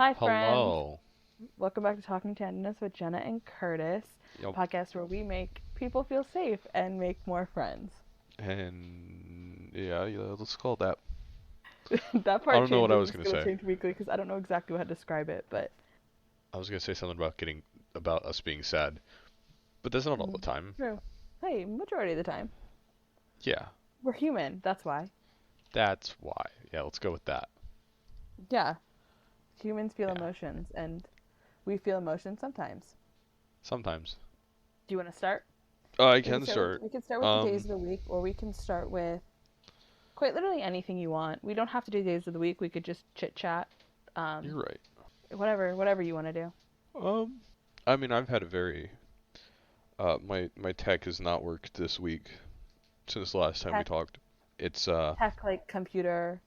Hi, friends. Hello. Welcome back to Talking Tenderness with Jenna and Curtis, a Yep. podcast where we make people feel safe and make more friends. And yeah, let's call it that. That I part don't know what I changes. was It's gonna going to say. change weekly because I don't know exactly how to describe it, but I was gonna say something about getting about us being sad, but that's not all the mm, time. true. Hey, majority of the time. Yeah, We're human. That's why. that's why. Yeah, let's go with that. Yeah, humans feel Yeah, emotions, and we feel emotions sometimes. sometimes. Do you want to start? I We can can start with start. we can start with the days Um, of the week, or we can start with quite literally anything you want. We don't have to do days of the week. We could just chit chat. you're Um, right. whatever you want to do. Um, I've had a very my tech has not worked this week since the last time we Tech, talked. It's tech like computer,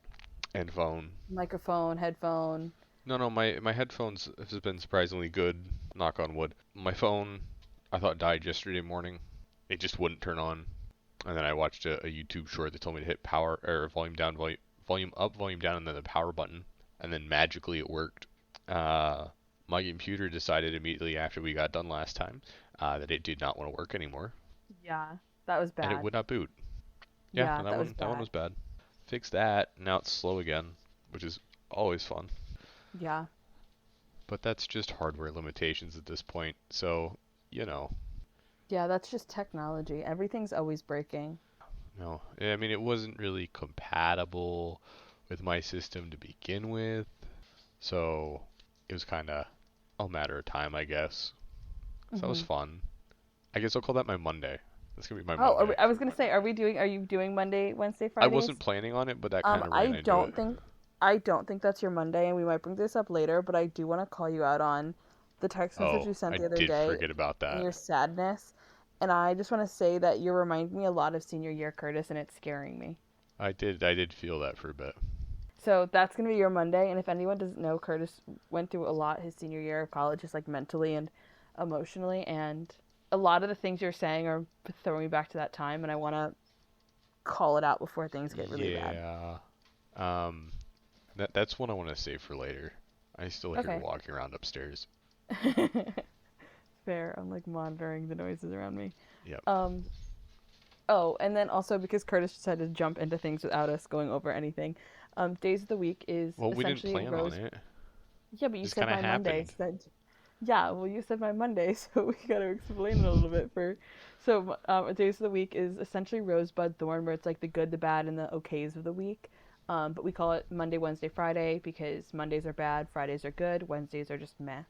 and phone. microphone, headphone. No, my headphones has been surprisingly good. Knock on wood. My phone, I thought died yesterday morning. It just wouldn't turn on. And then I watched a YouTube short that told me to hit power or volume down, volume up, volume down, and then the power button. And then magically it worked. Uh, my computer decided immediately after we got done last time that it did not want to work anymore, Yeah, that was and it bad. would not boot. Yeah, Yeah, that was that one bad. was bad. Fixed that. Now it's slow again, which is always fun. Yeah. But that's just hardware limitations at this point. So, you know, Yeah, that's just technology. Everything's always breaking. no. I mean, it wasn't really compatible with my system to begin with. So, it was kind of a matter of time, I guess. So that was hmm fun. I guess I'll call that my Monday. That's going to be my Oh, Monday. I was gonna say, are you doing Monday, Wednesday, I Fridays? wasn't planning on it, but that kind of ran I into it. don't think, I don't think that's your Monday, and we might bring this up later, but I do want to call you out on the text message Oh, you sent I the other did day forget about and that. your sadness. And I just want to say that you remind me a lot of senior year Curtis, and it's scaring me. I did feel that for a bit. So that's gonna be your Monday. And if anyone doesn't know, Curtis went through a lot his senior year of college, just like mentally and emotionally. And a lot of the things you're saying are throwing me back to that time. And I want to call it out before things get really bad. Yeah. Um, that's one I want to save for later. I still hear Okay. walking around upstairs. Fair. I'm like monitoring the noises around me. Yep. Um. Oh, and then also because Curtis decided to jump into things without us going over anything. Days of the week is Well, we didn't essentially plan on Rose. it. Yeah, but you Just said kind of my Monday, happened. so yeah, well, you said my Monday, so we got to explain it a little bit for. So, days of the week is essentially Rosebud Thorn, where it's like the good, the bad, and the okays of the week. But we call it Monday, Wednesday, Friday because Mondays are bad, Fridays are good, Wednesdays are just meh.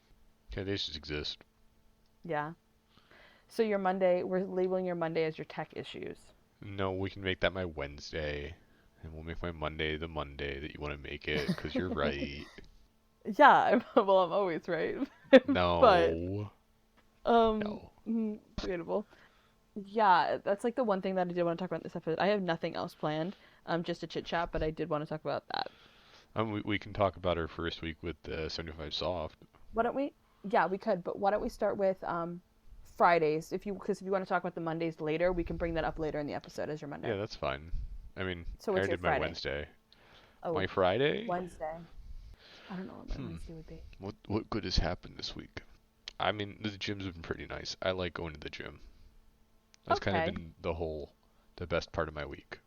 Okay, they just exist. Yeah. So your Monday, we're labeling your Monday as your tech issues. No, we can make that my Wednesday, and we'll make my Monday the Monday that you want to make it, 'cause you're right. Yeah, well, I'm always right, but No. um, No. debatable. Yeah, that's like the one thing that I did want to talk about in this episode. I have nothing else planned, just a chit chat, but I did want to talk about that. We can talk about our first week with 75 Soft. Why don't we? Yeah, we could, but why don't we start with Fridays? Because if you want to talk about the Mondays later, we can bring that up later in the episode as your Yeah, Monday. that's fine. I mean, So I what's already your did my Friday? Wednesday. Oh, My Friday? Wednesday. I don't know what my Hmm. Wednesday would be. What good has happened this week? I mean, the gym's been pretty nice. I like going to the gym. That's kind of Okay, been the best part of my week.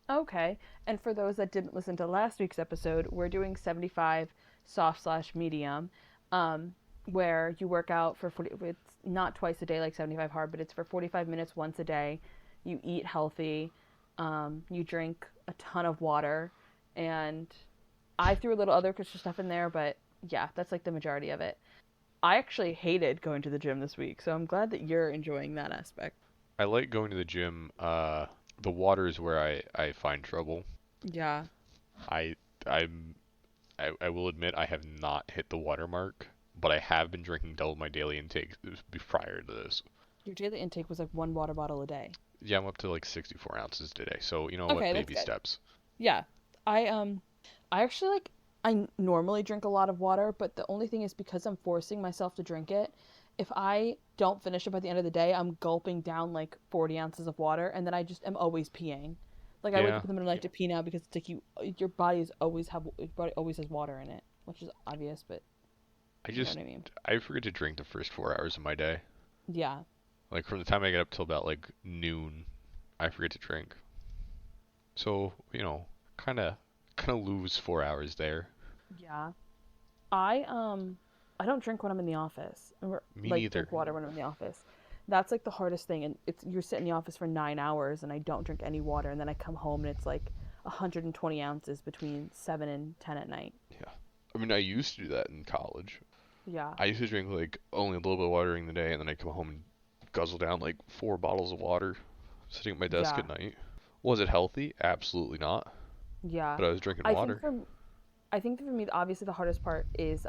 okay. And for those that didn't listen to last week's episode, we're doing 75 soft slash medium, um, where you work out for 40. It's not twice a day like 75 hard, but it's for 45 minutes once a day. You eat healthy. You drink a ton of water, and I threw a little other extra stuff in there, but yeah, that's like the majority of it. I actually hated going to the gym this week, so I'm glad that you're enjoying that aspect. I like going to the gym. The water is where I find trouble. Yeah, I I'm I will admit I have not hit the water mark, but I have been drinking double my daily intake prior to this. your daily intake was like one water bottle a day. Yeah, I'm up to like 64 ounces today. So you know what? Okay, that's Baby good. steps. Yeah, I I actually like normally drink a lot of water, but the only thing is because I'm forcing myself to drink it. If I don't finish it by the end of the day, I'm gulping down like 40 ounces of water, and then I just am always peeing. Like I wake Yeah, up in the middle of the night to pee now because it's like your body always has water in it, which is obvious, but. I You know just, what I mean? I forget to drink the first 4 hours of my day. Yeah. Like from the time I get up till about like noon, I forget to drink. So, kind of lose 4 hours there. Yeah. I I don't drink when I'm in the office. Me Like neither. drink water when I'm in the office. That's like the hardest thing, and it's you're sitting in the office for 9 hours, and I don't drink any water, and then I come home and it's like 120 ounces between 7 and 10 at night. Yeah. I mean, I used to do that in college. Yeah. I used to drink like only a little bit of water during the day, and then I'd come home and guzzle down like 4 bottles of water sitting at my desk Yeah. at night. Was it healthy? Absolutely not. Yeah. But I was drinking I think water. for I think for me, obviously the hardest part is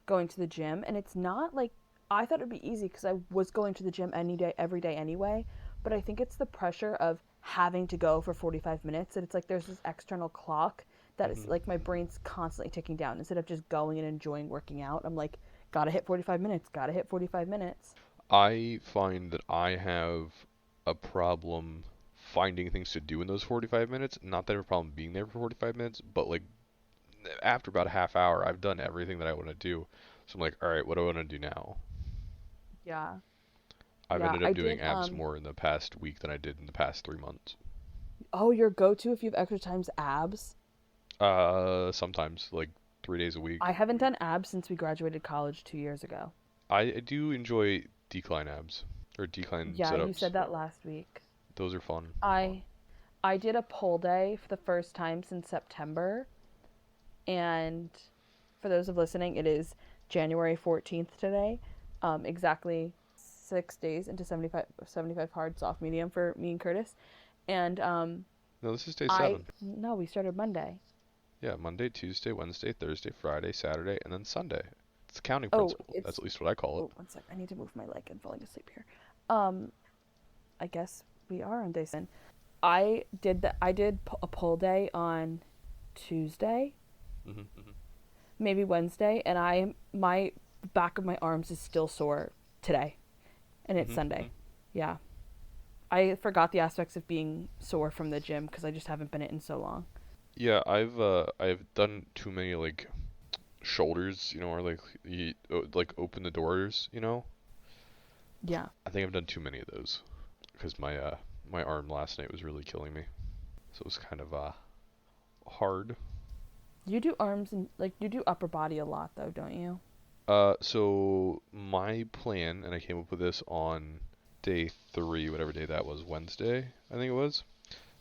going to the gym, and it's not like I thought it'd be easy because I was going to the gym any day, every day anyway. But I think it's the pressure of having to go for 45 minutes, and it's like there's this external clock that is hmm like my brain's constantly ticking down. Instead of just going and enjoying working out, I'm like, gotta hit 45 minutes, gotta hit 45 minutes. I find that I have a problem finding things to do in those 45 minutes. Not that I have a problem being there for 45 minutes, but like after about a half hour, I've done everything that I want to do. So I'm like, all right, what do I want to do now? Yeah, I've yeah, ended I up doing did. abs more in the past week than I did in the past 3 months. Oh, your go-to if you have extra times abs? Sometimes like 3 days a I week. haven't done abs since we graduated college 2 years ago. I do enjoy decline abs or decline Yeah, you sit-ups. said that last week. Those are fun. I I did a pole day for the first time since September, and for those of listening, it is January 14th today. Exactly 6 days into 75 hard, soft, medium for me and Curtis. And No, this is day I, 7. no, we started Monday. Yeah, Monday, Tuesday, Wednesday, Thursday, Friday, Saturday, and then Sunday. It's a counting Oh, principle. That's it's, at least what I call it. oh, one sec. I need to move my leg. I'm falling asleep here. Um, I guess we are on day 7. I did a pole day on Tuesday, Hmm maybe Wednesday, and my back of my arms is still sore today, and it's hmm Sunday. Yeah, I forgot the aspects of being sore from the gym because I just haven't been in so long. Yeah, I've done too many like shoulders, or like like open the doors. Yeah, I think I've done too many of those because my arm last night was really killing me. So it was kind of hard. you do arms and like you do upper body a lot though, don't you? So my plan, and I came up with this on day 3, whatever day that was, Wednesday, I think it was,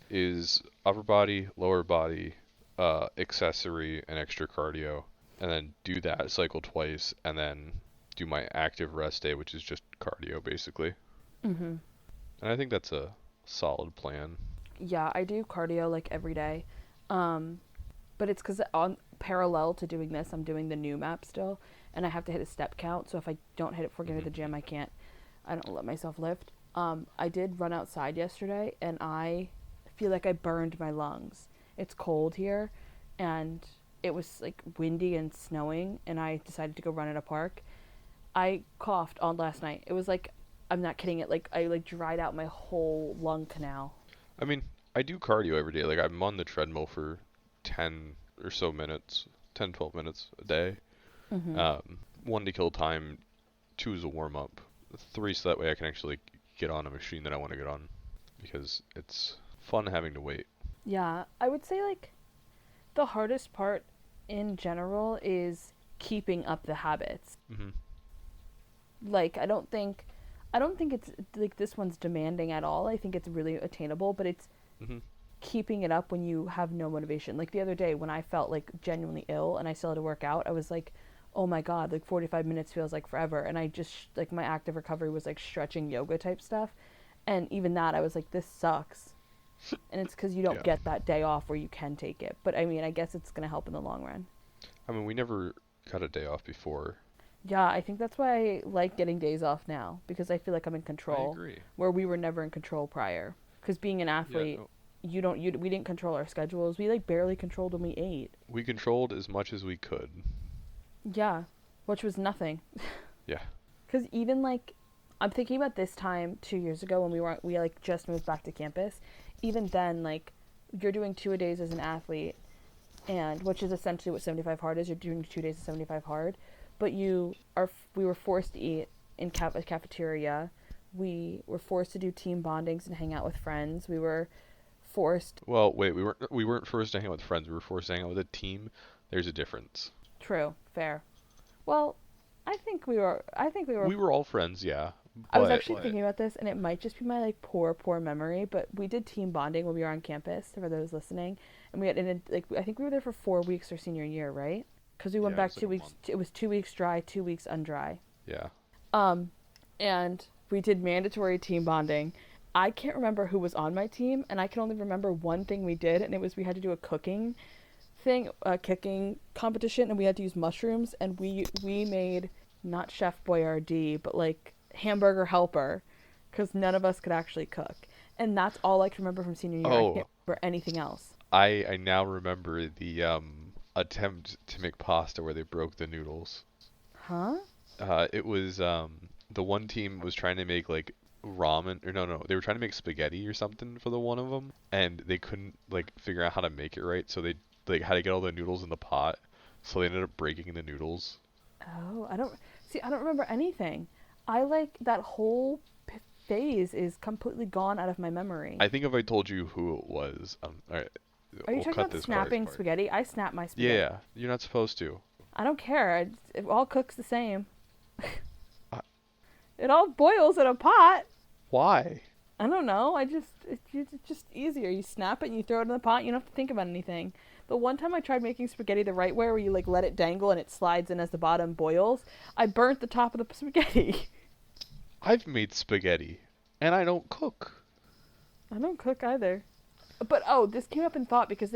is upper body, lower body, accessory, and extra cardio, and then do that cycle twice, and then do my active rest day, which is just cardio basically. Mm-hmm. And I think that's a solid plan. Yeah, I do cardio like every day. Um, but it's because on parallel to doing this, I'm doing the new map still, and I have to hit a step count. So if I don't hit it before getting to hmm the gym, I don't let myself lift. I did run outside yesterday, and I feel like I burned my lungs. It's cold here, and it was like windy and snowing, and I decided to go run at a park. I coughed all last night. It was like, I'm not kidding. It like I like dried out my whole lung canal. I mean, I do cardio every day. Like I'm on the treadmill for 10 or so minutes, 10, 12 minutes a day. Mm-hmm. One to kill time, two is a warm up, three so that way I can actually get on a machine that I want to get on because it's fun having to wait. Yeah, I would say like the hardest part in general is keeping up the habits. hmm Like I don't think it's like this one's demanding at all. I think it's really attainable, but it's hmm keeping it up when you have no motivation. Like the other day when I felt like genuinely ill and I still had to work out, I was like, "Oh my god, like 45 minutes feels like forever." And I just like my active recovery was like stretching yoga type stuff. And even that I was like, "This sucks." And it's cuz you don't Yeah. get that day off where you can take it. But I mean, I guess it's going to help in the long run. I mean, we never got a day off before. Yeah, I think that's why I like getting days off now because I feel like I'm in I control agree. where we were never in control prior. Because being an Yeah, athlete, no, we didn't control our schedules. We like barely controlled when we ate. we controlled as much as we could. Yeah, which was nothing. Yeah. Because even like, I'm thinking about this time 2 years ago when we like just moved back to campus. Even then, like, you're doing 2 a days as an athlete, and which is essentially what 75 hard is. You're doing 2 days of 75 hard, but we were forced to eat in a cafeteria. We were forced to do team bondings and hang out with friends. We were forced. Well, wait, we weren't forced to hang out with friends. We were forced to hang out with a team. There's a difference. True, fair. Well, I think we were. We were all friends, yeah. I was But actually thinking about this, and it might just be my like poor memory, but we did team bonding when we were on campus. For those listening, and we had like I think we were there for 4 weeks our senior year, right? Because we went Yeah, it back was like 2 weeks. a month. It was 2 weeks dry, 2 weeks undry. Yeah. And we did mandatory team bonding. I can't remember who was on my team, and I can only remember one thing we did, and it was we had to do a cooking thing, a cooking competition, and we had to use mushrooms, and we made not Chef Boyardee, but like hamburger helper, because none of us could actually cook, and that's all I can remember from senior year. I Oh, can't remember anything else. I now remember the attempt to make pasta where they broke the noodles. Huh? It was the one team was trying to make like ramen or no, they were trying to make spaghetti or something for the one of them, and they couldn't like figure out how to make it right, so they like had to get all the noodles in the pot, so they ended up breaking the noodles. Oh, I don't remember anything. I like that whole phase is completely gone out of my memory. I think if I told you who it was, all right, Are you we'll talking cut about this snapping part. spaghetti? I snap my spaghetti. Yeah, you're not supposed to. I don't care. It all cooks the same. Uh, It all boils in a pot. Why? I don't know. It's just easier. You snap it and you throw it in the pot. You don't have to think about anything. The one time I tried making spaghetti the right way, where you like let it dangle and it slides in as the bottom boils, I burnt the top of the spaghetti. I've made spaghetti, and I don't cook. I don't cook either. But this came up in thought because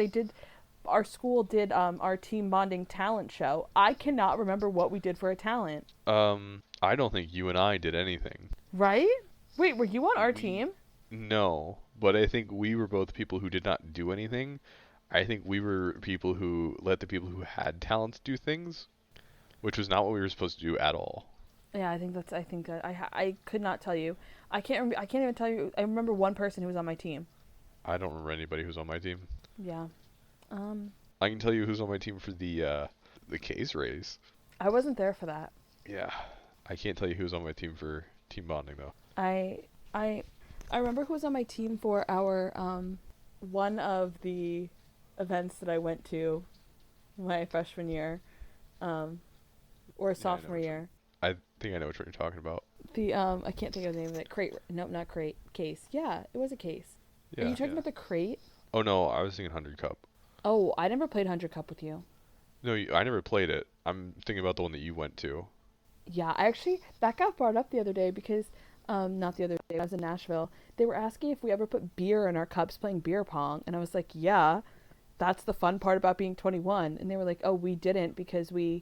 our school did our team bonding talent show. I cannot remember what we did for a talent. I don't think you and I did anything. Right? Wait, were you on our We team? No, but I think we were both people who did not do anything. I think we were people who let the people who had talents do things, which was not what we were supposed to do at all. Yeah, I think that I could not tell you. I can't even tell you. I remember one person who was on my team. I don't remember anybody who's on my team. Yeah. Um, I can tell you who's on my team for the case race. I wasn't there for that. Yeah. I can't tell you who's on my team for team bonding though. I I I remember who was on my team for our one of the events that I went to my freshman year, or Yeah, I know sophomore which one. year. I think I know which one you're talking about. The I can't think of the name of it. Crate. Nope, not crate. Case. Yeah, it was a case. Are Yeah, you talking yeah. about the crate? Oh no, I was thinking 100 Cup. Oh, I never played 100 Cup with you. No, I never played it. I'm thinking about the one that you went to. Yeah, I actually that got brought up the other day because not the other day, I was in Nashville. They were asking if we ever put beer in our cups playing beer pong, and I was like, "Yeah, that's the fun part about being 21." And they were like, "Oh, we didn't because they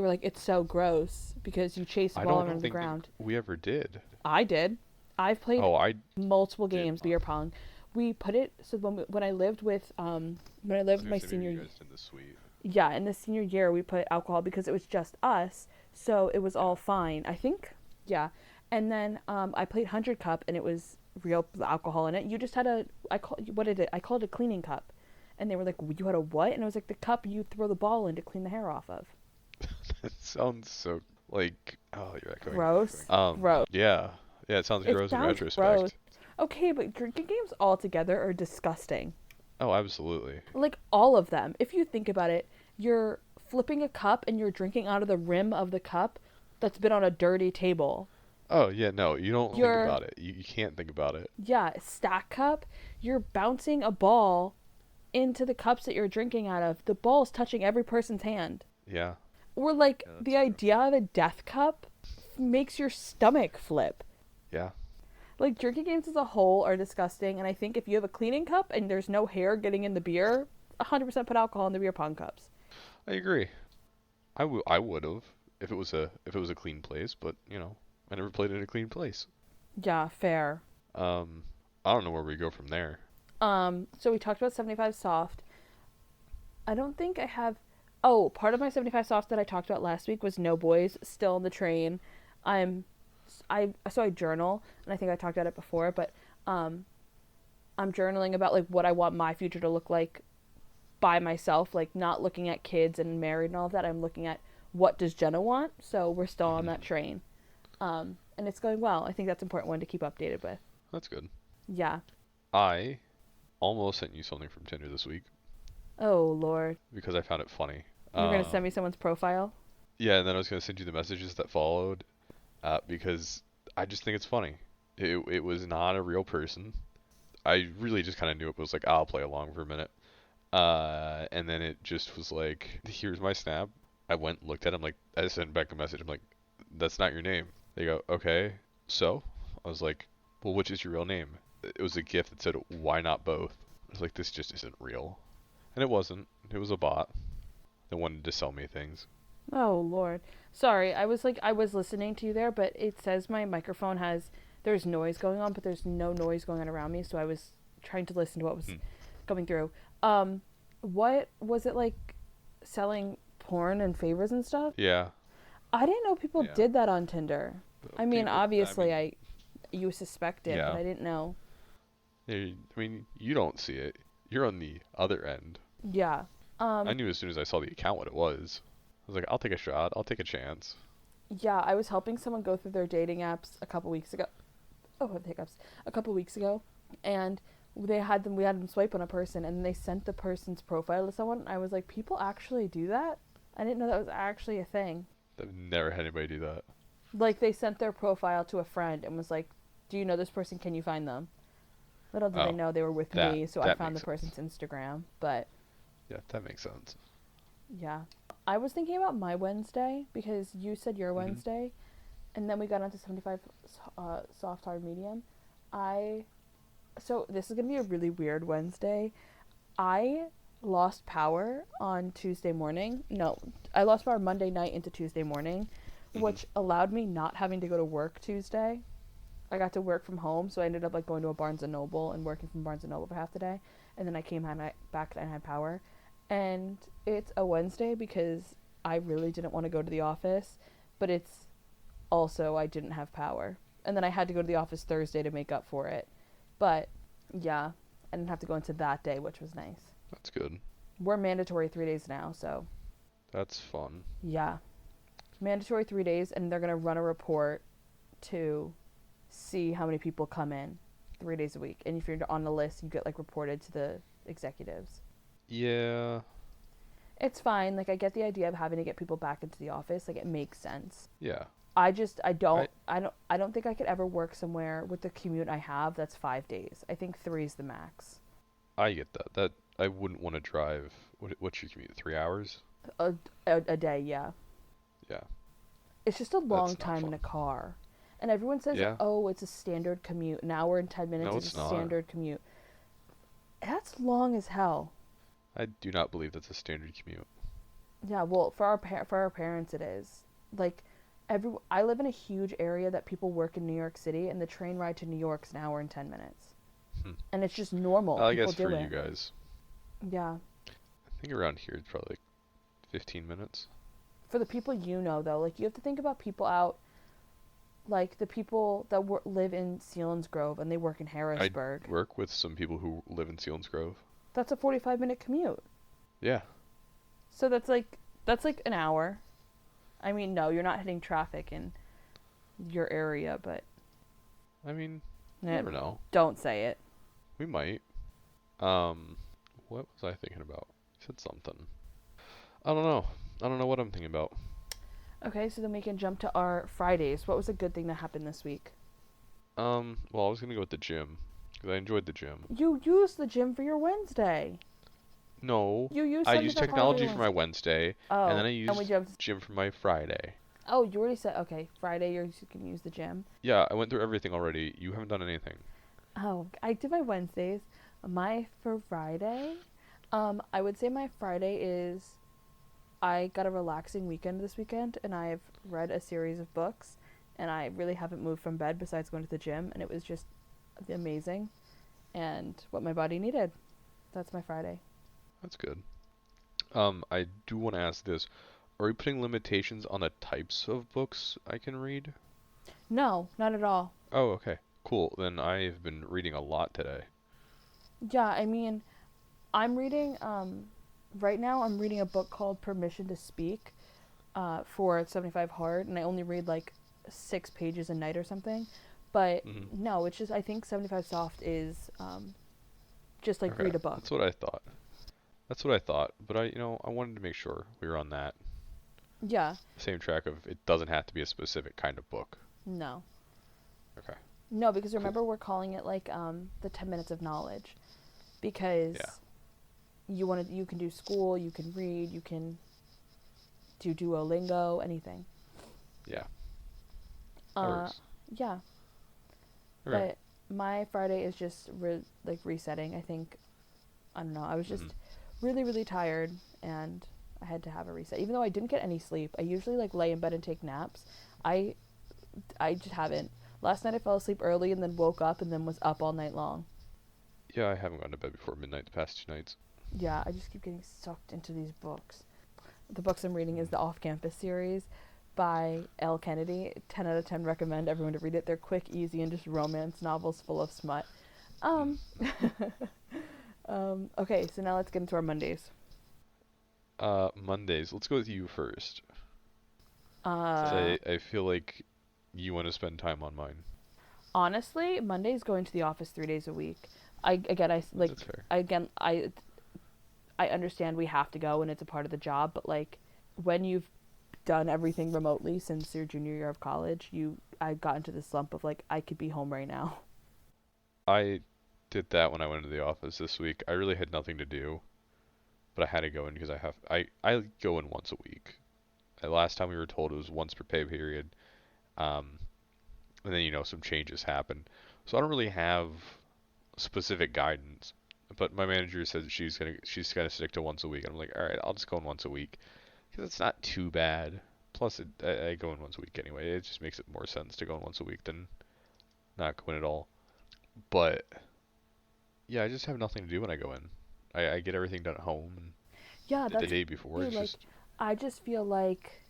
were like, it's so gross because you chase the I ball don't around the think ground." we ever did. I did. I've played Oh, I multiple did games not. beer pong. We put it so when I lived with when I lived So my maybe senior you guys did the suite. yeah, in the senior year we put alcohol because it was just us, so it was all fine. I think, yeah. And then I played 100 Cup and it was real alcohol in it. You just had what did it? I called it a cleaning cup, and they were like, "You had a what?" And I was like, "The cup you throw the ball in to clean the hair off of." That sounds so like you're echoing. Gross. Gross. Yeah. Yeah, it sounds It gross in sounds retrospect. gross. Okay, but drinking games altogether are disgusting. Oh, absolutely. Like all of them. If you think about it, you're flipping a cup and you're drinking out of the rim of the cup that's been on a dirty table. Oh, yeah, no, you don't think You're about it. You can't think about it. Yeah, stack cup, you're bouncing a ball into the cups that you're drinking out of. The ball's touching every person's hand. Yeah. Or like Yeah, the that's true. idea of a death cup makes your stomach flip. Yeah. Like drinking games as a whole are disgusting, and I think if you have a cleaning cup and there's no hair getting in the beer, 100% put alcohol in the beer pong cups. I agree. I would have if it was a clean place, but I never played in a clean place. Yeah, fair. I don't know where we go from there. So we talked about 75 soft. I don't think I have. Oh, part of my 75 soft that I talked about last week was no boys, still on the train. I journal, and I think I talked about it before, but I'm journaling about like what I want my future to look like by myself, like not looking at kids and married and all of that. I'm looking at what does Jenna want? So we're still on Mhm. that train. And it's going well. I think that's an important one to keep updated with. That's good. Yeah. I almost sent you something from Tinder this week Oh, Lord. because I found it funny. You're going to send me someone's profile? Yeah, and then I was gonna send you the messages that followed, because I just think it's funny. It was not a real person. I really just kind of knew it was like I'll play along for a minute. And then it just was like, here's my snap. I went, looked at him, like, I sent back a message. I'm like, that's not your name. They go, okay, so? I was like, well, which is your real name? It was a gift that said, why not both? I was like, this just isn't real. And it wasn't. It was a bot that wanted to sell me things. Oh, Lord. Sorry, I was listening to you there, but it says my microphone there's noise going on, but there's no noise going on around me, so I was trying to listen to what was coming through. What was it like selling porn and favors and stuff? Yeah. I didn't know people Yeah. did that on Tinder. I mean, People- obviously, you suspect it, Yeah. but I didn't know. I mean, you don't see it. You're on the other end. Yeah. I knew as soon as I saw the account what it was. I was like, I'll take a shot. I'll take a chance. Yeah, I was helping someone go through their dating apps a couple weeks ago. Oh, I have hiccups. A couple weeks ago, and we had them swipe on a person, and they sent the person's profile to someone. I was like, people actually do that? I didn't know that was actually a thing. I've never had anybody do that. Like, they sent their profile to a friend and was like, do you know this person? Can you find them? Little did they know they were with me, so I found the person's Instagram. But yeah, that makes sense. Yeah. I was thinking about my Wednesday because you said your Wednesday, and then we got onto 75 soft, hard, medium. So this is going to be a really weird Wednesday. I lost power on Tuesday morning. No, I lost power Monday night into Tuesday morning, which allowed me not having to go to work Tuesday. I got to work from home, so I ended up like going to a Barnes & Noble and working from Barnes & Noble for half the day, and then I came back and I had power. And it's a Wednesday because I really didn't want to go to the office, but it's also I didn't have power. And then I had to go to the office Thursday to make up for it. But yeah, I didn't have to go into that day, which was nice. That's good. We're mandatory 3 days now, so That's fun. yeah. Mandatory 3 days, and they're going to run a report to see how many people come in 3 days a week. And if you're on the list, you get like reported to the executives. Yeah. It's fine. Like, I get the idea of having to get people back into the office. Like, it makes sense. Yeah. I don't think I could ever work somewhere with the commute I have that's 5 days. I think 3 is the max. I get that. That I wouldn't want to drive. What's your commute? 3 hours? A day, yeah. Yeah. It's just a long That's not time in fun. a car. And everyone says, Yeah. oh, it's a standard commute. An hour and 10 minutes No, is it's a not. standard commute. That's long as hell. I do not believe that's a standard commute. Yeah, well, for our parents it is. Like, I live in a huge area that people work in New York City, and the train ride to New York's an hour and 10 minutes. And it's just normal. I People guess do for it. you guys. Yeah. I think around here it's probably like 15 minutes. For the people you know, though, like, you have to think about people out, like, the people that live in Selinsgrove and they work in Harrisburg. I work with some people who live in Selinsgrove. That's a 45-minute commute. Yeah. So that's like an hour. I mean, no, you're not hitting traffic in your area, but I mean, you never know. Don't say it. We might. What was I thinking about? I said something. I don't know. I don't know what I'm thinking about. Okay, so then we can jump to our Fridays. What was a good thing that happened this week? Well, I was gonna go with the gym because I enjoyed the gym. You used the gym for your Wednesday. No, You used. I 75 used hard technology every for my Wednesday, Oh, and then I we used jumped. gym for my Friday. Oh, you already said okay. Friday, you can use the gym. Yeah, I went through everything already. You haven't done anything. Oh, I did my Wednesdays. My Friday, I would say my Friday is, I got a relaxing weekend this weekend, and I've read a series of books, and I really haven't moved from bed besides going to the gym, and it was just amazing, and what my body needed. That's my Friday. That's good. I do want to ask this. Are we putting limitations on the types of books I can read? No, not at all. Oh, okay. Cool. Then I've been reading a lot today. Yeah, I mean, I'm reading, right now I'm reading a book called Permission to Speak. for 75 hard, and I only read like 6 pages a night or something. But Mm-hmm. no, it's just I think 75 soft is just like Okay, read a book. that's what I thought. That's what I thought, but I wanted to make sure we were on that Yeah, same track of it doesn't have to be a specific kind of book. no. Okay, No, because cool. remember we're calling it like the 10 minutes of knowledge because Yeah, you can do school, you can read, you can do Duolingo, anything. yeah, that Uh works. yeah, Okay. but my Friday is just like resetting. I think I don't know. I was just Mm-hmm. really really tired and I had to have a reset. Even though I didn't get any sleep, I usually like lay in bed and take naps. I I just haven't. Last night I fell asleep early and then woke up and then was up all night long. Yeah, I haven't gone to bed before midnight the past 2 nights. Yeah, I just keep getting sucked into these books. The books I'm reading is the Off Campus series by L. Kennedy. 10 out of 10 recommend everyone to read it. They're quick, easy, and just romance novels full of smut. Um, okay, so now let's get into our Mondays. Mondays. Let's go with you first. 'Cause Uh, I feel like you want to spend time on mine. honestly, Monday's going to the office 3 days a week. Like, That's fair. again, I understand we have to go and it's a part of the job, but like, when you've done everything remotely since your junior year of college, I got into this slump of like I could be home right now. I did that when I went into the office this week. I really had nothing to do, but I had to go in because I go in once a week. Last time we were told it was once per pay period. Um, and then some changes happen. So I don't really have specific guidance. But my manager said she's gonna stick to once a week. I'm like, all right, I'll just go in once a week because it's not too bad. Plus, I go in once a week anyway. It just makes it more sense to go in once a week than not go in at all. But yeah, I just have nothing to do when I go in. I get everything done at home and Yeah, the that's day before. dude, It's like just I just feel like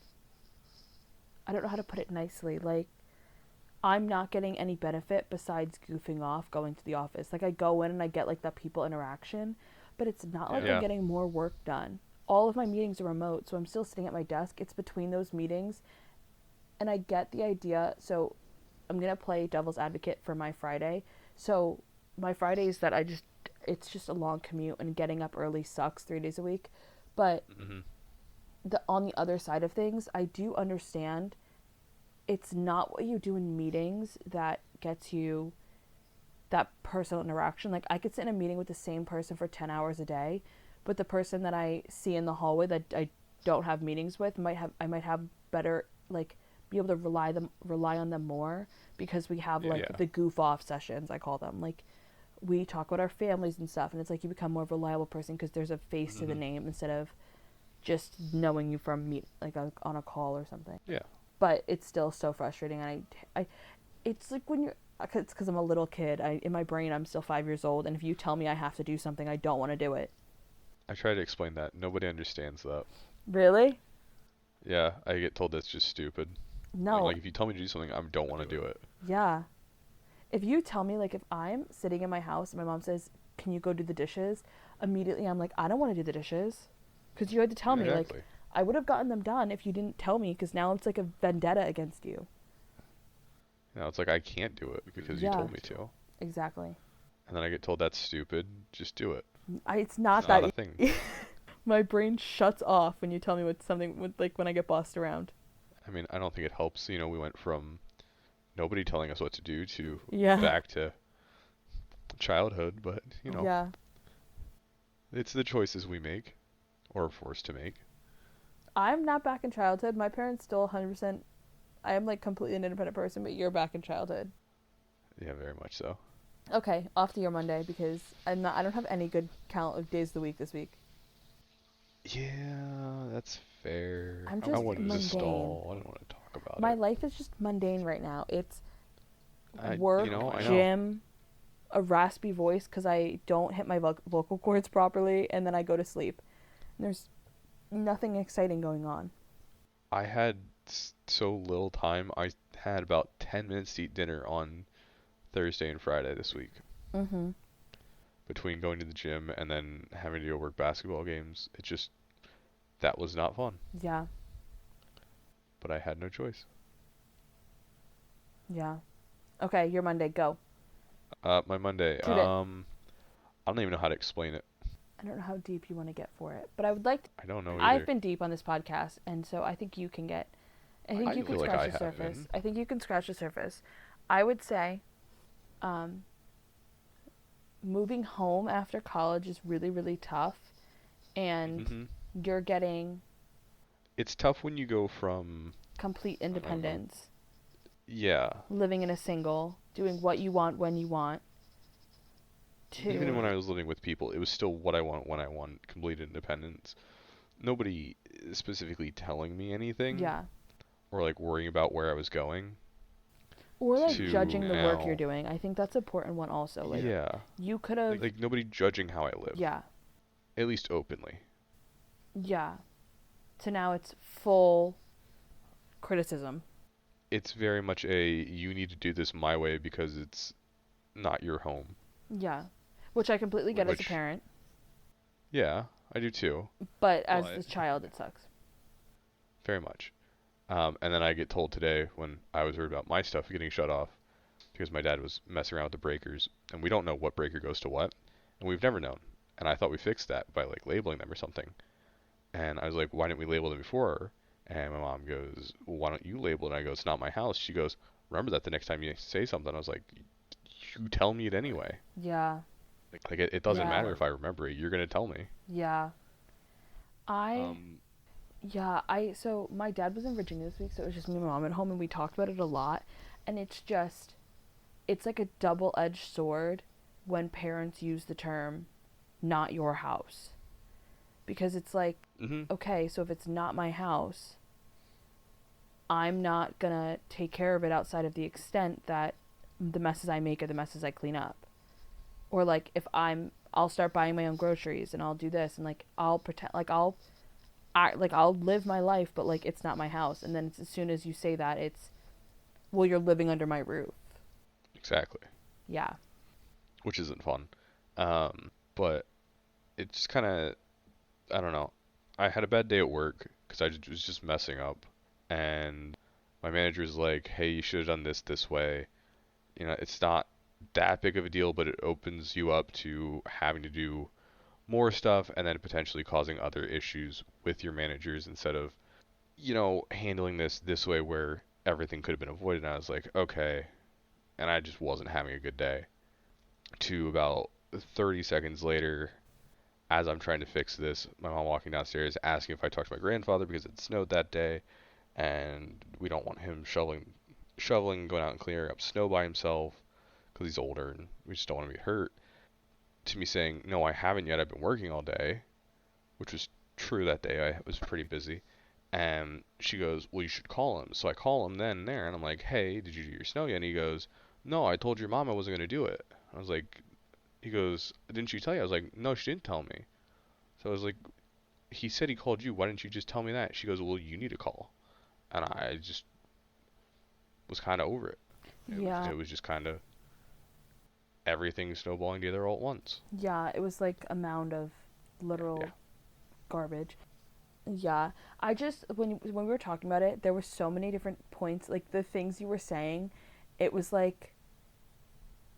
I don't know how to put it nicely. Like I'm not getting any benefit besides goofing off going to the office. Like I go in and I get like that people interaction, but it's not like I'm yeah. getting more work done. All of my meetings are remote, so I'm still sitting at my desk. It's between those meetings, and I get the idea. So I'm going to play devil's advocate for my Friday. So my Friday is that it's just a long commute and getting up early sucks 3 days a week. But Hmm. on the other side of things, I do understand it's not what you do in meetings that gets you that personal interaction. Like I could sit in a meeting with the same person for 10 hours a day, but the person that I see in the hallway that I don't have meetings with I might have better like be able to rely on them more because we have Yeah, like yeah. the goof off sessions I call them. Like we talk about our families and stuff and it's like you become more of a reliable person because there's a face to the Hmm. name instead of just knowing you from on a call or something. Yeah. But it's still so frustrating. And I it's like when you're, it's because I'm a little kid. In my brain, I'm still 5 years old, and if you tell me I have to do something, I don't want to do it. I try to explain that. Nobody understands that. Really? Yeah, I get told that's just stupid. No. Like if you tell me to do something, I don't want to do it. Yeah. If you tell me, like, if I'm sitting in my house and my mom says, "Can you go do the dishes?" Immediately, I'm like, I don't want to do the dishes, because you had to tell Yeah, me. Like, exactly. I would have gotten them done if you didn't tell me, because now it's like a vendetta against you. It's like I can't do it because you Yeah. told me to. Exactly. And then I get told that's stupid. Just do it. It's It's not not that. a thing. My brain shuts off when you tell me what something with like when I get bossed around. I mean, I don't think it helps. We went from nobody telling us what to do to Yeah. back to childhood, but Yeah. it's the choices we make or are forced to make. I'm not back in childhood. My parents still 100%. I am like completely an independent person, but you're back in childhood. Yeah, very much so. Okay, off to your Monday because I don't have any good count of days of the week this week. Yeah, that's fair. I'm I just wanted to mundane. stall. I didn't want to talk about My it. life is just mundane right now. It's I, work, I know. gym, a raspy voice because I don't hit my vocal cords properly, and then I go to sleep. And there's nothing exciting going on. I had so little time. I had about 10 minutes to eat dinner on Thursday and Friday this week. Mm-hmm. Between going to the gym and then having to go work basketball games, that was not fun. Yeah. but I had no choice. Yeah. Okay, your Monday, go. My Monday. Shoot it. I don't even know how to explain it. I don't know how deep you want to get for it, but I would like to. I don't know I've either. been deep on this podcast, and so I think you can get. I think I you can feel like scratch I the have surface. been. I think you can scratch the surface. I would say, um, moving home after college is really, really tough, and Hmm. you're getting It's tough when you go from, complete um, independence, yeah, living in a single, doing what you want when you want, even when to I was living with people, it was still what I want when I want, complete independence. Nobody specifically telling me anything yeah, or like worrying about where I was going or like to judging the work you're now. doing. I think that's an important one also. Like Yeah, you could have, like nobody judging how I live, yeah, at least openly. yeah. To now it's full criticism. It's very much a you need to do this my way because it's not your home. Yeah, which I completely get as a Which, parent, yeah, I do too, but as the but child, it sucks. very much. And then I get told today when I was worried about my stuff getting shut off because my dad was messing around with the breakers, and we don't know what breaker goes to what, and we've never known. And I thought we fixed that by like labeling them or something. And I was like, why didn't we label them before? And my mom goes, well, why don't you label it? And I go, it's not my house. She goes, remember that the next time you say something. I was like, you tell me it anyway. Yeah, Like it doesn't yeah, matter if I remember it. You're gonna tell me. yeah. I Um, Yeah, so my dad was in Virginia this week, so it was just me and my mom at home, and we talked about it a lot. And it's like a double-edged sword when parents use the term "not your house," because it's like, hmm okay, so if it's not my house, I'm not gonna take care of it outside of the extent that the messes I make are the messes I clean up. Or like if I'll start buying my own groceries and I'll do this and like I'll pretend like I'll live my life, but like it's not my house. And then it's, as soon as you say that, it's, well, you're living under my roof. exactly. Yeah. Which isn't fun. But it's kind of, I don't know. I had a bad day at work because was just messing up, and my manager's like, "Hey, you should have done this way." It's not that big of a deal, but it opens you up to having to do more stuff and then potentially causing other issues with your managers instead of, handling this way where everything could have been avoided. And I was like, okay, and I just wasn't having a good day. To about 30 seconds later, as I'm trying to fix this, my mom walking downstairs asking if I talked to my grandfather because it snowed that day, and we don't want him shoveling, going out and clearing up snow by himself because he's older and we just don't want to be hurt. To me saying, no, I haven't yet. I've been working all day, which was true that day. I was pretty busy. And she goes, well, you should call him. So I call him then and there, and I'm like, hey, did you do your snow yet? And he goes, no, I told your mom I wasn't going to do it. I was like, he goes, didn't she tell you? I was like, no, she didn't tell me. So I was like, he said he called you. Why didn't you just tell me that? She goes, well, you need to call. And I just was kind of over it. Yeah. It was just kind of everything snowballing together all at once. Yeah. It was like a mound of literal Yeah. garbage. Yeah. When we were talking about it, there were so many different points. Like the things you were saying, it was like,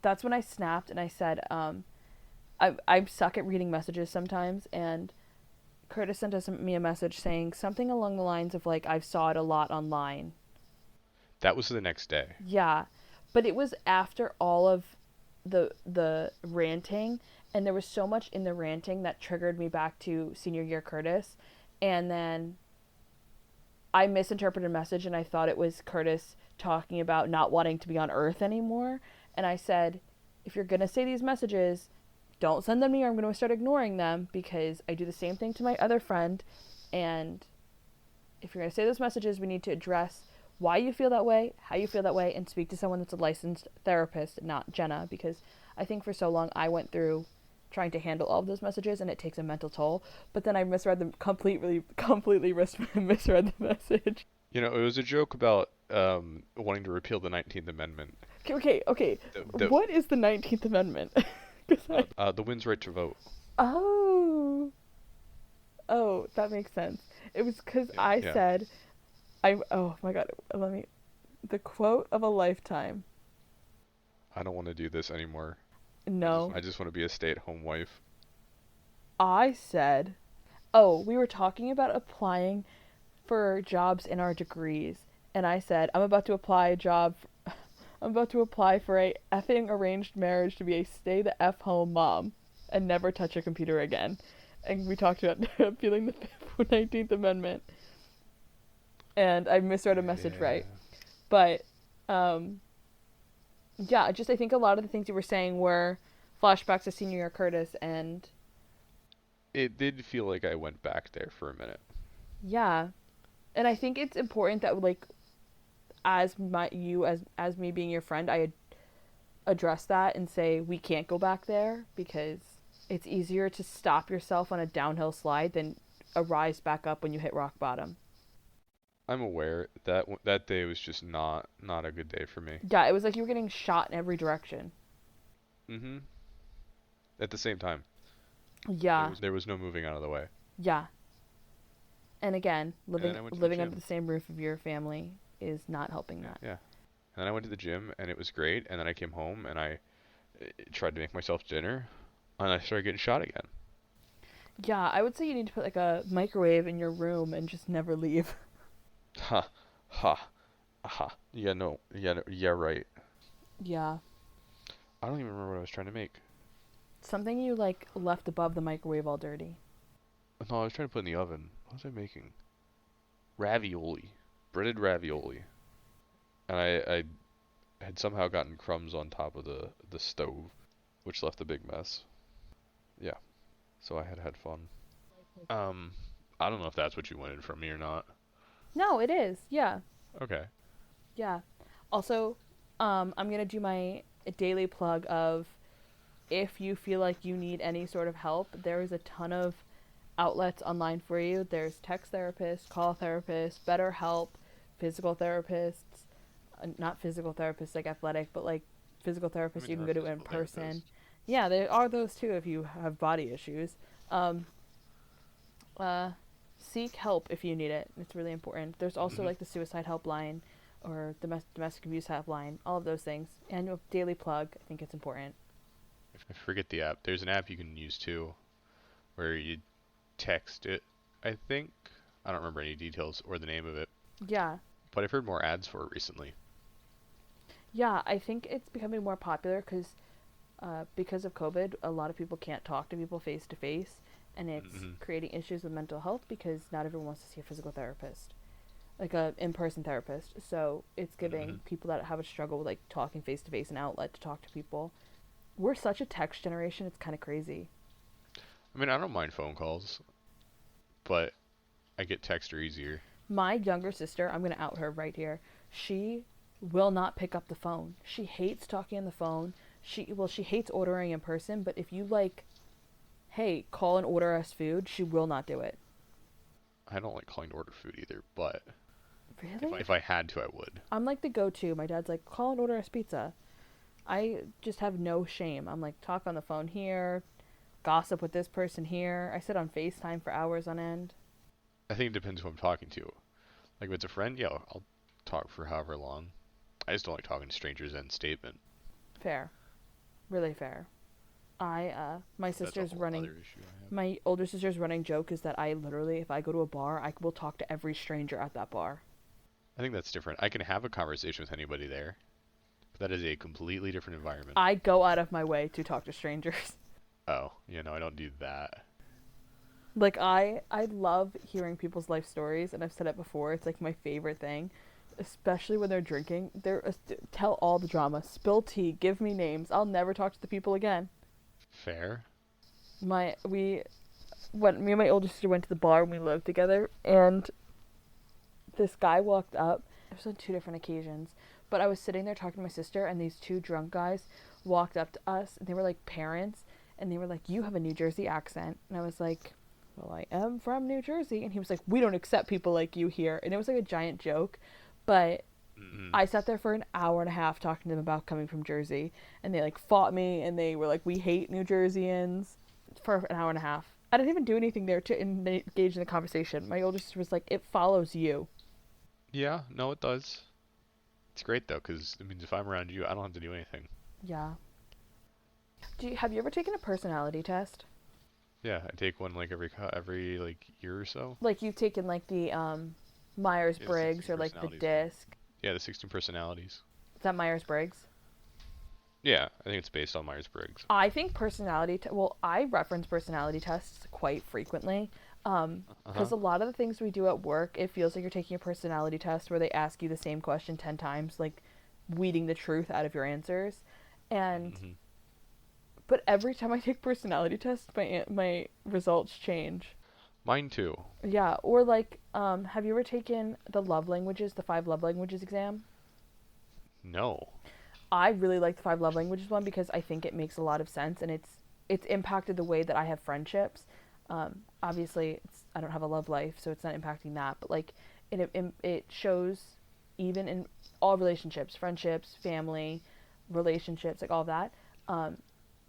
that's when I snapped and I said, I suck at reading messages sometimes, and Curtis sent me a message saying something along the lines of like, I've saw it a lot online. That was the next day. Yeah, but it was after all of the ranting, and there was so much in the ranting that triggered me back to senior year Curtis, and then I misinterpreted a message and I thought it was Curtis talking about not wanting to be on Earth anymore, and I said, if you're gonna say these messages, don't send them to me or I'm gonna start ignoring them, because I do the same thing to my other friend, and if you're gonna say those messages, we need to address why you feel that way, how you feel that way, and speak to someone that's a licensed therapist, not Jenna, because I think for so long I went through trying to handle all of those messages and it takes a mental toll. But then I misread them completely misread the message. It was a joke about wanting to repeal the 19th Amendment. Okay. The, What is the 19th Amendment? the women's right to vote. Oh, that makes sense. It was because I Yeah. said Oh my god, the quote of a lifetime. I don't want to do this anymore. No. I just want to be a stay-at-home wife. I said, oh, we were talking about applying for jobs in our degrees, and I said, I'm about to apply for a effing arranged marriage to be a stay the F home mom and never touch a computer again. And we talked about appealing the 19th Amendment. And I misread a message right. But, yeah, I think a lot of the things you were saying were flashbacks to senior year Curtis, and It did feel like I went back there for a minute. yeah. And I think it's important that, like, as me being your friend, I address that and say we can't go back there because it's easier to stop yourself on a downhill slide than a rise back up when you hit rock bottom. I'm aware that that day was just not a good day for me. Yeah, it was like you were getting shot in every direction. Mm-hmm. At the same time, Yeah, there was no moving out of the way. yeah. And again, And then I went to the living gym. under the same roof of your family is not helping that. Yeah. And then I went to the gym and it was great. And then I came home and I tried to make myself dinner, and I started getting shot again. Yeah, I would say you need to put like a microwave in your room and just never leave. Ha, ha, ha. Yeah, no, yeah, right. Yeah. I don't even remember what I was trying to make. Something you like left above the microwave all dirty. No, I was trying to put in the oven. What was I making? Ravioli, breaded ravioli, and I had somehow gotten crumbs on top of the stove, which left a big mess. Yeah, so I had fun. I don't know if that's what you wanted from me or not. No, it is. Yeah. Okay. Yeah. Also, I'm gonna do my daily plug of if you feel like you need any sort of help, there is a ton of outlets online for you. There's text therapists, call therapists, BetterHelp, physical therapists, not physical therapists like athletic, but like physical therapists you can go to in person. Yeah, there are those too if you have body issues. Seek help if you need it. It's really important. There's also like the suicide helpline or the domestic abuse helpline, all of those things. Annual daily plug, I think it's important. I forget the app. There's an app you can use too, where you text it. I think I don't remember any details or the name of it. Yeah. But I've heard more ads for it recently. Yeah, I think it's becoming more popular because of COVID, a lot of people can't talk to people face to face, and it's creating issues with mental health because not everyone wants to see a physical therapist, like a in-person therapist. So it's giving people that have a struggle with like talking face to face an outlet to talk to people. We're such a text generation; it's kind of crazy. I mean, I don't mind phone calls, but I get text or easier. My younger sister, I'm gonna out her right here. She will not pick up the phone. She hates talking on the phone. She hates ordering in person, but if you like, hey, call and order us food, she will not do it. I don't like calling to order food either, but really, if I had to, I would. I'm like the go-to. My dad's like, call and order us pizza. I just have no shame. I'm like, talk on the phone here, gossip with this person here. I sit on FaceTime for hours on end. I think it depends who I'm talking to. Like if it's a friend, yeah, I'll talk for however long. I just don't like talking to strangers in statement. Fair. Really fair. My sister's running, my older sister's running joke is that I literally, if I go to a bar, I will talk to every stranger at that bar. I think that's different. I can have a conversation with anybody there, but that is a completely different environment. I go out of my way to talk to strangers. Oh, yeah, no, I don't do that. Like, I love hearing people's life stories, and I've said it before, it's like my favorite thing. Especially when they're drinking. Tell all the drama. Spill tea. Give me names. I'll never talk to the people again. Fair. Me and my older sister went to the bar and we lived together, and this guy walked up. It was on 2 different occasions, but I was sitting there talking to my sister, and these 2 drunk guys walked up to us, and they were like parents, and they were like, "You have a New Jersey accent," and I was like, "Well, I am from New Jersey," and he was like, "We don't accept people like you here," and it was like a giant joke. But I sat there for an hour and a half talking to them about coming from Jersey, and they like fought me, and they were like, "We hate New Jerseyans," for an hour and a half. I didn't even do anything there to engage in the conversation. My older sister was like, "It follows you." Yeah, no, it does. It's great though, because it means if I'm around you, I don't have to do anything. Yeah. Have you ever taken a personality test? Yeah, I take one like every like year or so. Like you've taken like the Yeah, the Myers-Briggs 16 or like the personalities one. DISC. Yeah, the 16 personalities. Is that Myers-Briggs? Yeah, I think it's based on Myers-Briggs. I think well, I reference personality tests quite frequently. Because Uh-huh. a lot of the things we do at work, it feels like you're taking a personality test where they ask you the same question 10 times, like weeding the truth out of your answers. And Hmm. but every time I take personality tests, my results change. Mine too. Yeah, or like, have you ever taken the love languages, the five love languages exam? No. I really like the five love languages one because I think it makes a lot of sense and it's impacted the way that I have friendships. Obviously, I don't have a love life, so it's not impacting that. But like, it shows even in all relationships, friendships, family, relationships, like all of that. Um,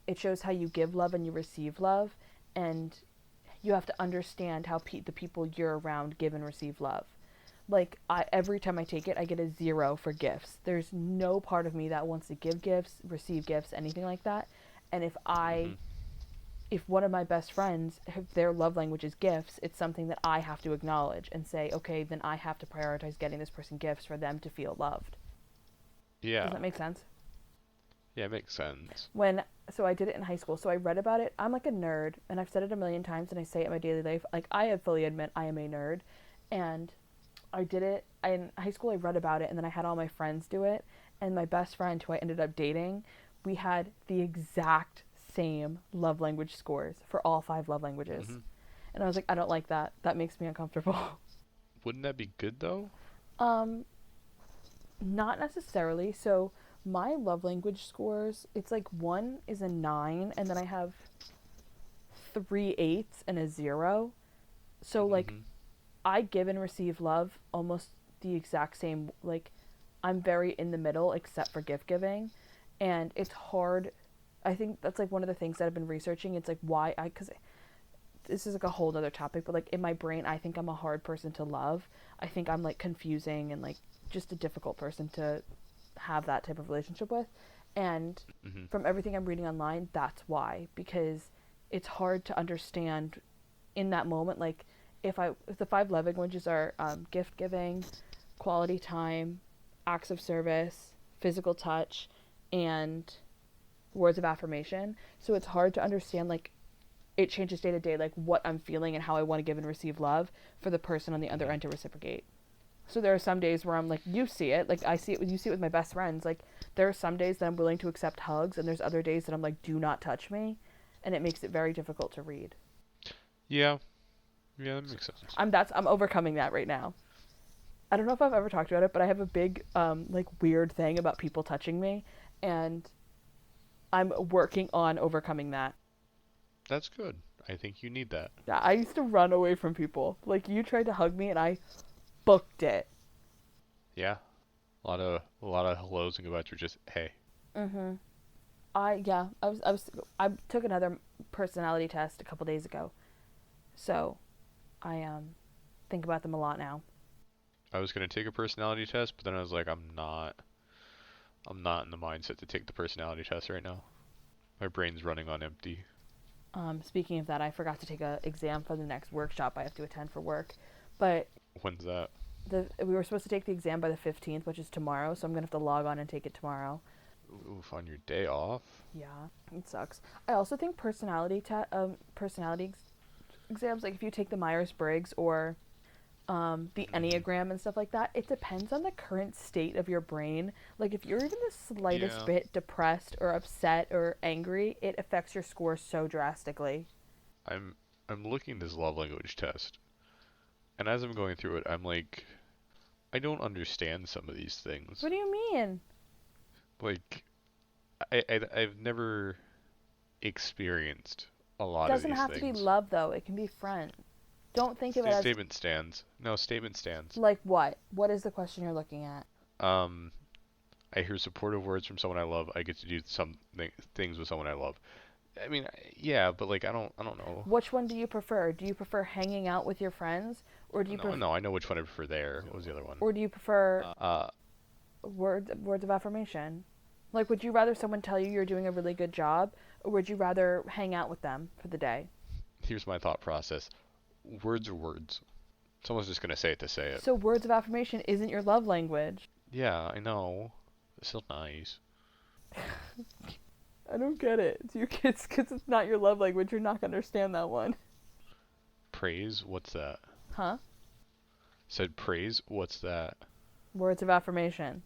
it shows how you give love and you receive love, and you have to understand how the people you're around give and receive love. Like every time I take it, I get a 0 for gifts. There's no part of me that wants to give gifts, receive gifts, anything like that. And Hmm. if one of my best friends, if their love language is gifts, it's something that I have to acknowledge and say, okay, then I have to prioritize getting this person gifts for them to feel loved. Does Yeah. that make sense? Yeah, it makes sense. So I did it in high school. So I read about it. I'm like a nerd, and I've said it a million times, and I say it in my daily life. Like I fully admit I am a nerd, and I did it in high school. I read about it, and then I had all my friends do it. And my best friend, who I ended up dating, we had the exact same love language scores for all five love languages. Hmm. And I was like, I don't like that. That makes me uncomfortable. Wouldn't that be good though? um, Not necessarily. So my love language scores, it's like one is a 9, and then I have 3 8s and a 0. So like Hmm. I give and receive love almost the exact same. Like I'm very in the middle except for gift giving, and it's hard. I think that's like one of the things that I've been researching. It's like why I because this is like a whole other topic, but like in my brain, I think I'm a hard person to love. I think I'm like confusing and like just a difficult person to have that type of relationship with. And Hmm. from everything I'm reading online, that's why, because it's hard to understand in that moment. Like if the five love languages are gift giving, quality time, acts of service, physical touch, and words of affirmation. So it's hard to understand like it changes day to day, like what I'm feeling and how I want to give and receive love for the person on the other Hmm. end to reciprocate. So there are some days where I'm like, you see it, like I see it with you see it with my best friends. Like there are some days that I'm willing to accept hugs, and there's other days that I'm like, do not touch me, and it makes it very difficult to read. Yeah. Yeah, that makes sense. I'm overcoming that right now. I don't know if I've ever talked about it, but I have a big like weird thing about people touching me, and I'm working on overcoming that. That's good. I think you need that. Yeah, I used to run away from people. Like you tried to hug me, and I booked it. Yeah. A lot of hellos and goodbyes are just hey. Mhm. I took another personality test a couple days ago, so I think about them a lot now. I was gonna take a personality test, but then I was like, I'm not in the mindset to take the personality test right now. My brain's running on empty. Speaking of that, I forgot to take a exam for the next workshop I have to attend for work, but When's that? we were supposed to take the exam by the 15th, which is tomorrow, so I'm gonna have to log on and take it tomorrow. Oof, on your day off? Yeah, it sucks. I also think exams, like if you take the Myers Briggs or the Hmm. Enneagram and stuff like that, it depends on the current state of your brain. Like, if you're even the slightest Yeah. bit depressed or upset or angry, it affects your score so drastically. I'm I'm looking at this love language test, and as I'm going through it, I'm like, I don't understand some of these things. What do you mean? Like, I've never experienced a It lot of doesn't these have to be things. love, though. It can be friend. Don't think of it as Statement stands. No, statement stands. like what? What is the question you're looking at? Um, I hear supportive words from someone I love. I get to do some things with someone I love. I mean, yeah, but like I don't know. Which one do you prefer? Do you prefer hanging out with your friends Or do you No, I know which one I prefer there. What was the other one? or do you prefer Uh, words of affirmation? Like, would you rather someone tell you you're doing a really good job, or would you rather hang out with them for the day? Here's my thought process. Words are words. Someone's just gonna say it to say it. So words of affirmation isn't your love language. Yeah, I know. It's still nice. I don't get it. It's your kids, because it's not your love language. You're not gonna understand that one. Praise? What's that? Huh? Said praise? What's that? Words of affirmation.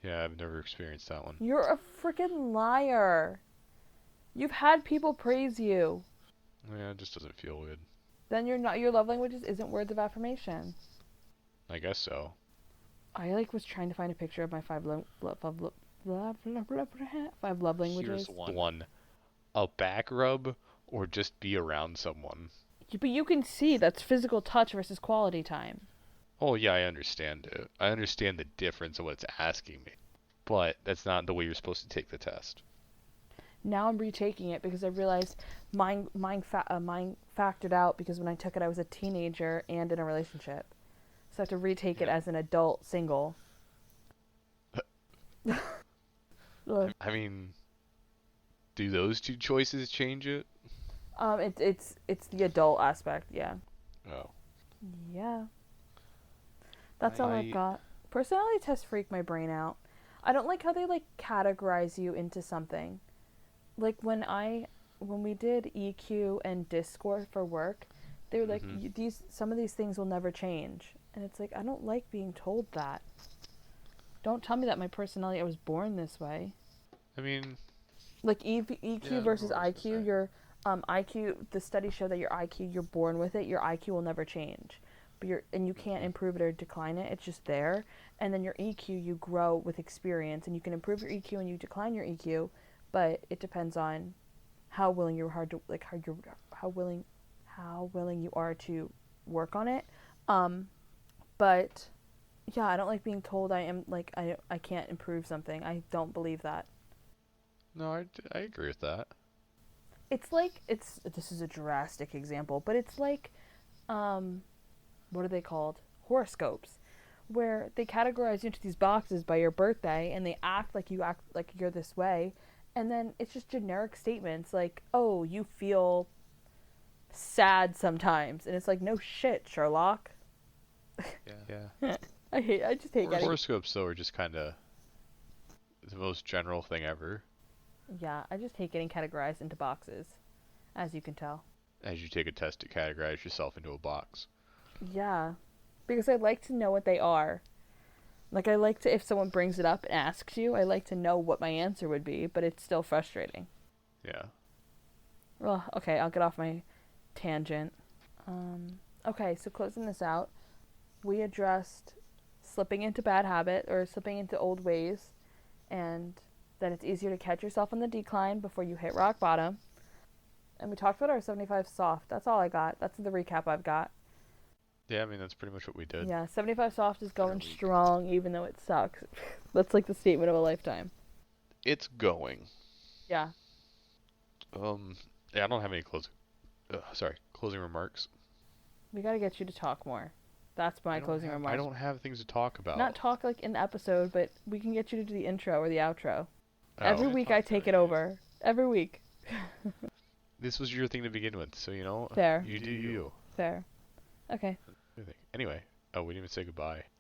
Yeah, I've never experienced that one. You're a freaking liar. You've had people praise you. Yeah, it just doesn't feel good. Then you're not, your love languages isn't words of affirmation. I guess so. I was trying to find a picture of my five love languages. Here's one. A back rub or just be around someone. But you can see that's physical touch versus quality time. Oh yeah, I understand it. I understand the difference of what it's asking me. But that's not the way you're supposed to take the test. Now I'm retaking it because I realized mine factored out because when I took it I was a teenager and in a relationship. So I have to retake it as an adult single. I mean, do those two choices change it? It's the adult aspect, yeah. Oh. Yeah. That's all I've got. Personality tests freak my brain out. I don't like how they categorize you into something. Like when we did EQ and DISC score for work, they were like some of these things will never change. And it's like I don't like being told that. Don't tell me that my personality I was born this way. I mean, like EQ versus IQ, your IQ, the studies show that your IQ, you're born with it, your IQ will never change. But you can't improve it or decline it. It's just there. And then your EQ, you grow with experience, and you can improve your EQ and you decline your EQ, but it depends on how willing you are to how willing you are to work on it. But yeah, I don't like being told I can't improve something. I don't believe that. no, I agree with that. It's like this is a drastic example, but it's like what are they called? Horoscopes, where they categorize you into these boxes by your birthday and they act like you're this way, and then it's just generic statements like, "Oh, you feel sad sometimes." And it's like, "No shit, Sherlock." Yeah. I just hate getting... Horoscopes though are just kind of the most general thing ever. Yeah, I just hate getting categorized into boxes, as you can tell. As you take a test to categorize yourself into a box. Yeah, because I like to know what they are. Like, I like to, if someone brings it up and asks you, I like to know what my answer would be, but it's still frustrating. Yeah. Well, okay, I'll get off my tangent. Okay, so closing this out, we addressed slipping into bad habit or slipping into old ways, and that it's easier to catch yourself on the decline before you hit rock bottom. And we talked about our 75 soft. That's all I got. That's the recap I've got. Yeah, I mean, that's pretty much what we did. Yeah, 75 soft is going strong even though it sucks. That's like the statement of a lifetime. It's going. Yeah. Yeah, I don't have any closing remarks. We gotta get you to talk more. That's my closing remarks. I don't have things to talk about. Not talk like in the episode, but we can get you to do the intro or the outro. Oh. Every week I take it over. Every week. This was your thing to begin with, so Fair. You do you. Fair. Okay. Anyway, we didn't even say goodbye.